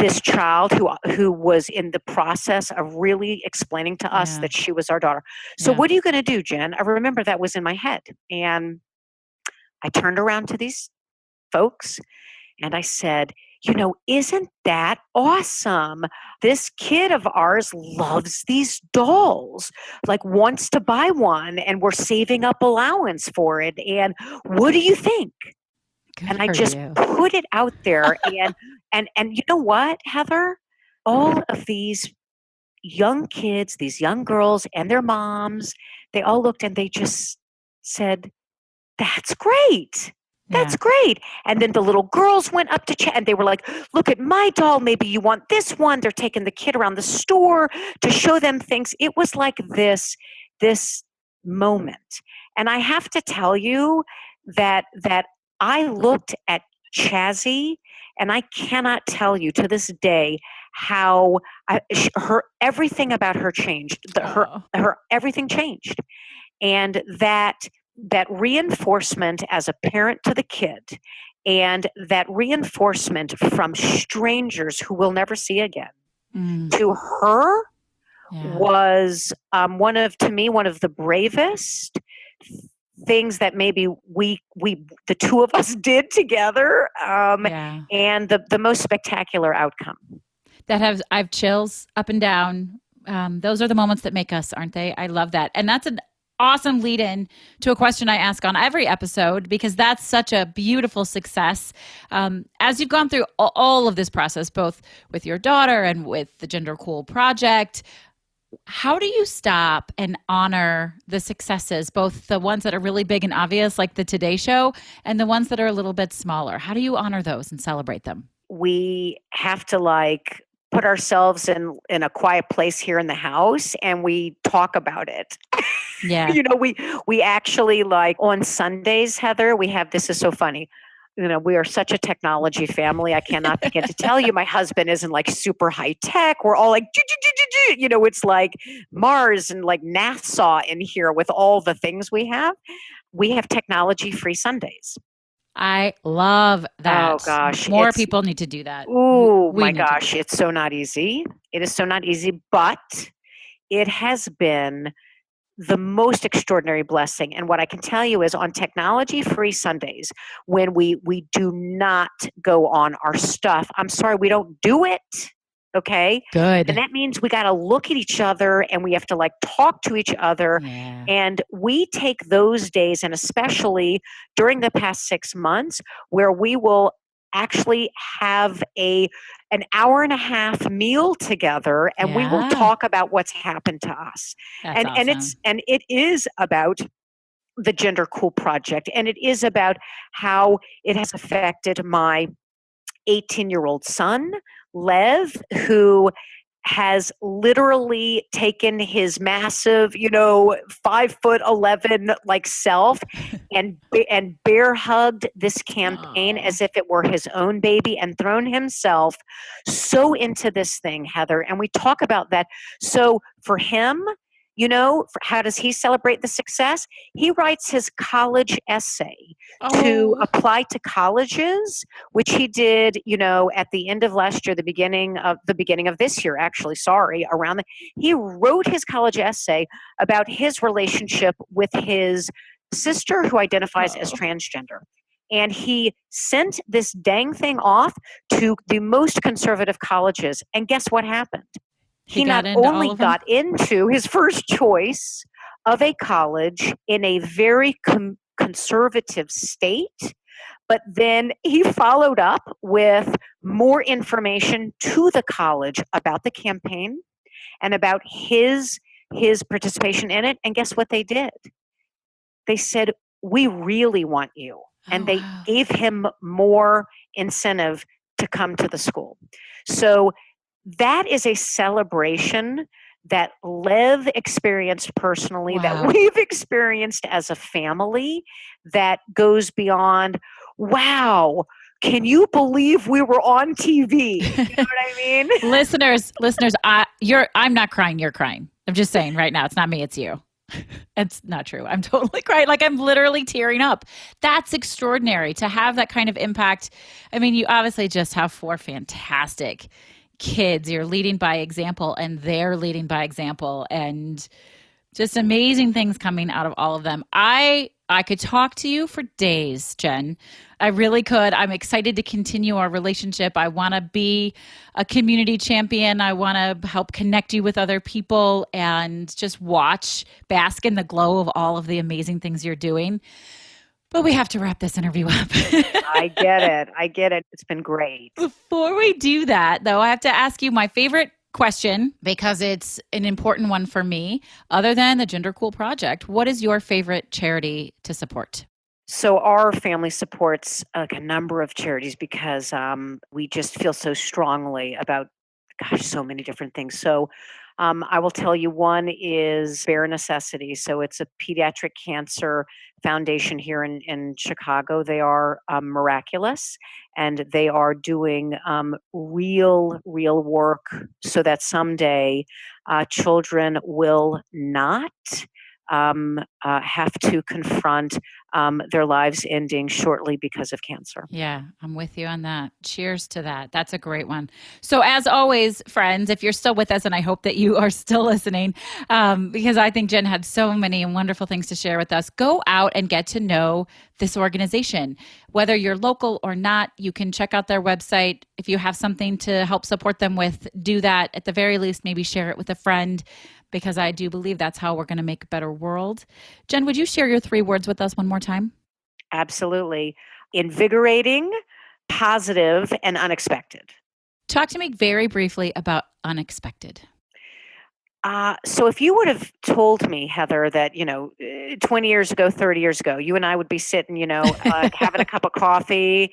this child who was in the process of really explaining to us that she was our daughter. So Yeah. what are you going to do, Jen? I remember that was in my head. And I turned around to these folks and I said, isn't that awesome? This kid of ours loves these dolls, like wants to buy one, and we're saving up allowance for it. And what do you think? Good And I for just you. put it out there. And you know what, Heather? All of these young kids, these young girls and their moms, they all looked and they just said, that's great. That's Yeah. great. And then the little girls went up to chat and they were like, look at my doll. Maybe you want this one. They're taking the kid around the store to show them things. It was like this moment. And I have to tell you that I looked at Chazzy and I cannot tell you to this day how her everything about her changed. Her everything changed. And that reinforcement as a parent to the kid and that reinforcement from strangers who we'll never see again to her was one of the bravest things that maybe we the two of us did together, and the most spectacular outcome. I have chills up and down. Those are the moments that make us, aren't they? I love that. And that's an awesome lead in to a question I ask on every episode, because that's such a beautiful success. As you've gone through all of this process, both with your daughter and with the GenderCool Project, how do you stop and honor the successes, both the ones that are really big and obvious, like the Today Show, and the ones that are a little bit smaller? How do you honor those and celebrate them? We have to put ourselves in a quiet place here in the house and we talk about it. Yeah. We actually, on Sundays, Heather, this is so funny. We are such a technology family. I cannot begin to tell you. My husband isn't super high tech. We're all it's like Mars and NASA in here with all the things we have. We have technology free Sundays. I love that. Oh gosh. More people need to do that. Oh my gosh. It's so not easy. It is so not easy, but it has been the most extraordinary blessing. And what I can tell you is on technology free Sundays, when we do not go on our stuff, I'm sorry, we don't do it. Okay. Good. And that means we got to look at each other and we have to talk to each other. Yeah. And we take those days, and especially during the past 6 months, where we will actually have an hour and a half meal together, and we will talk about what's happened to us. That's awesome. And it is about the GenderCool Project, and it is about how it has affected my 18-year-old son, Lev, who has literally taken his massive, 5'11" self and bear hugged this campaign as if it were his own baby and thrown himself so into this thing, Heather. And we talk about that. So for him, how does he celebrate the success? He writes his college essay to Oh, apply to colleges, which he did, at the end of last year, the beginning of this year, actually, sorry, he wrote his college essay about his relationship with his sister who identifies as oh. transgender. And he sent this dang thing off to the most conservative colleges. And guess what happened? He He not got into all only of them? got into his first choice of a college in a very conservative state, but then he followed up with more information to the college about the campaign and about his participation in it. And guess what they did? They said, "We really want you." Oh, And they wow. gave him more incentive to come to the school. So that is a celebration that Lev experienced personally, that Wow. we've experienced as a family, that goes beyond, wow, can you believe we were on TV? You know what I mean? listeners, I'm not crying, you're crying. I'm just saying right now, it's not me, it's you. It's not true. I'm totally crying. Like I'm literally tearing up. That's extraordinary to have that kind of impact. I mean, you obviously just have 4 fantastic kids. You're leading by example and they're leading by example and just amazing things coming out of all of them. I could talk to you for days, Jen. I really could. I'm excited to continue our relationship. I want to be a community champion. I want to help connect you with other people and just bask in the glow of all of the amazing things you're doing. But we have to wrap this interview up. I get it. I get it. It's been great. Before we do that, though, I have to ask you my favorite question because it's an important one for me. Other than the GenderCool Project, what is your favorite charity to support? So our family supports a number of charities because we just feel so strongly about, gosh, so many different things. So I will tell you, one is Bare Necessity. So it's a pediatric cancer foundation here in Chicago. They are miraculous, and they are doing real work so that someday children will not have to confront their lives ending shortly because of cancer. Yeah, I'm with you on that. Cheers to that. That's a great one. So, as always, friends, if you're still with us, and I hope that you are still listening, because I think Jen had so many wonderful things to share with us, go out and get to know this organization. Whether you're local or not, you can check out their website. If you have something to help support them with, do that. At the very least, maybe share it with a friend, because I do believe that's how we're going to make a better world. Jen, would you share your 3 words with us one more time? Absolutely. Invigorating, positive, and unexpected. Talk to me very briefly about unexpected. So if you would have told me, Heather, that, 20 years ago, 30 years ago, you and I would be sitting, having a cup of coffee,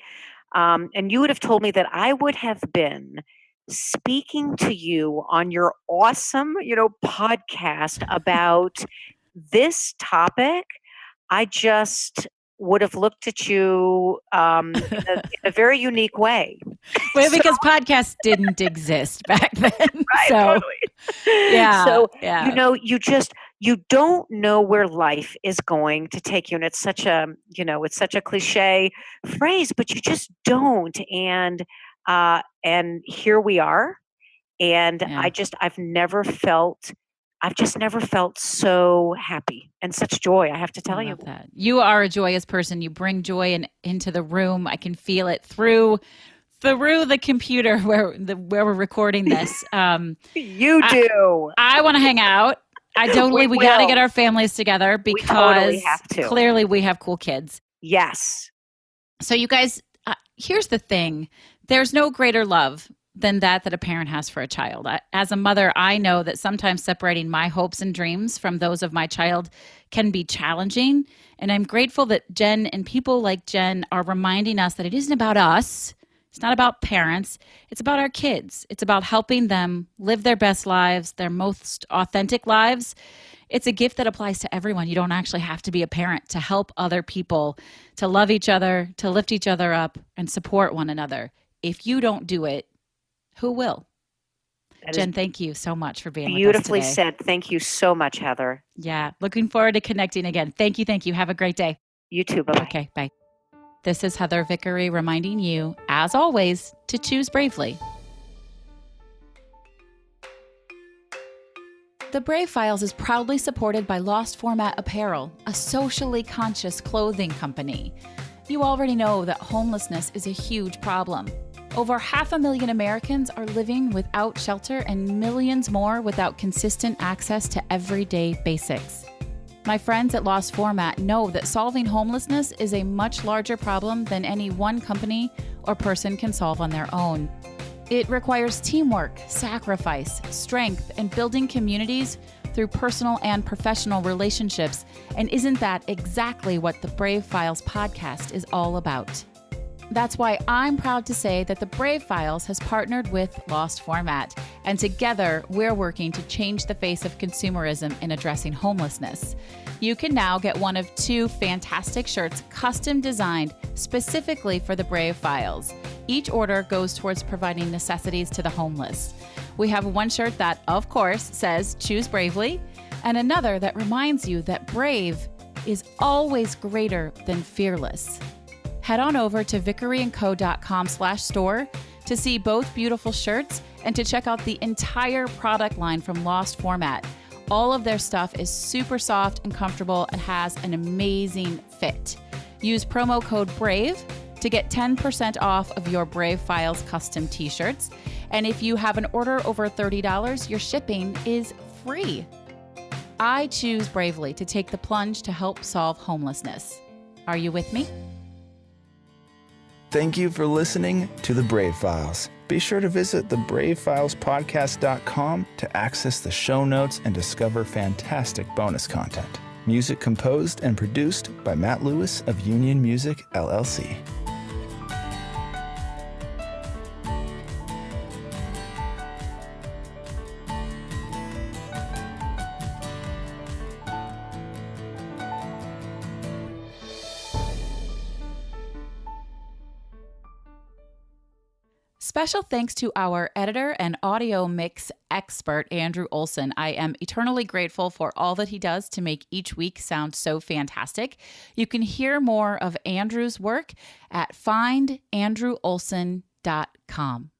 and you would have told me that I would have been speaking to you on your awesome, podcast about this topic, I just would have looked at you in a very unique way. Well, So, because podcasts didn't exist back then. right, So, totally. yeah, So, yeah. you don't know where life is going to take you. And it's it's such a cliche phrase, but you just don't. And here we are. And Yeah. I've just never felt so happy and such joy, I have to I tell you. love that. You are a joyous person. You bring joy into the room. I can feel it through the computer where we're recording this. You do. I want to hang out. We got to get our families together We totally because have to. clearly we have cool kids. Yes. So you guys, here's the thing. There's no greater love than that a parent has for a child. As a mother, I know that sometimes separating my hopes and dreams from those of my child can be challenging. And I'm grateful that Jen and people like Jen are reminding us that it isn't about us. It's not about parents. It's about our kids. It's about helping them live their best lives, their most authentic lives. It's a gift that applies to everyone. You don't actually have to be a parent to help other people, to love each other, to lift each other up, and support one another. If you don't do it, who will? That is Jen, thank you so much for being with us beautifully today. said. Thank you so much, Heather. Yeah, looking forward to connecting again. Thank you. Thank you. Have a great day. You too. Bye-bye. Okay, bye. This is Heather Vickery reminding you, as always, to choose bravely. The Brave Files is proudly supported by Lost Format Apparel, a socially conscious clothing company. You already know that homelessness is a huge problem. Over 500,000 Americans are living without shelter and millions more without consistent access to everyday basics. My friends at Lost Format know that solving homelessness is a much larger problem than any one company or person can solve on their own. It requires teamwork, sacrifice, strength, and building communities through personal and professional relationships. And isn't that exactly what the Brave Files podcast is all about? That's why I'm proud to say that the Brave Files has partnered with Lost Format, and together we're working to change the face of consumerism in addressing homelessness. You can now get one of 2 fantastic shirts custom designed specifically for the Brave Files. Each order goes towards providing necessities to the homeless. We have one shirt that, of course, says choose bravely, and another that reminds you that brave is always greater than fearless. Head on over to vickeryandco.com/store to see both beautiful shirts and to check out the entire product line from Lost Format. All of their stuff is super soft and comfortable and has an amazing fit. Use promo code BRAVE to get 10% off of your Brave Files custom t-shirts. And if you have an order over $30, your shipping is free. I choose bravely to take the plunge to help solve homelessness. Are you with me? Thank you for listening to The Brave Files. Be sure to visit thebravefilespodcast.com to access the show notes and discover fantastic bonus content. Music composed and produced by Matt Lewis of Union Music, LLC. Special thanks to our editor and audio mix expert, Andrew Olson. I am eternally grateful for all that he does to make each week sound so fantastic. You can hear more of Andrew's work at findandrewolson.com.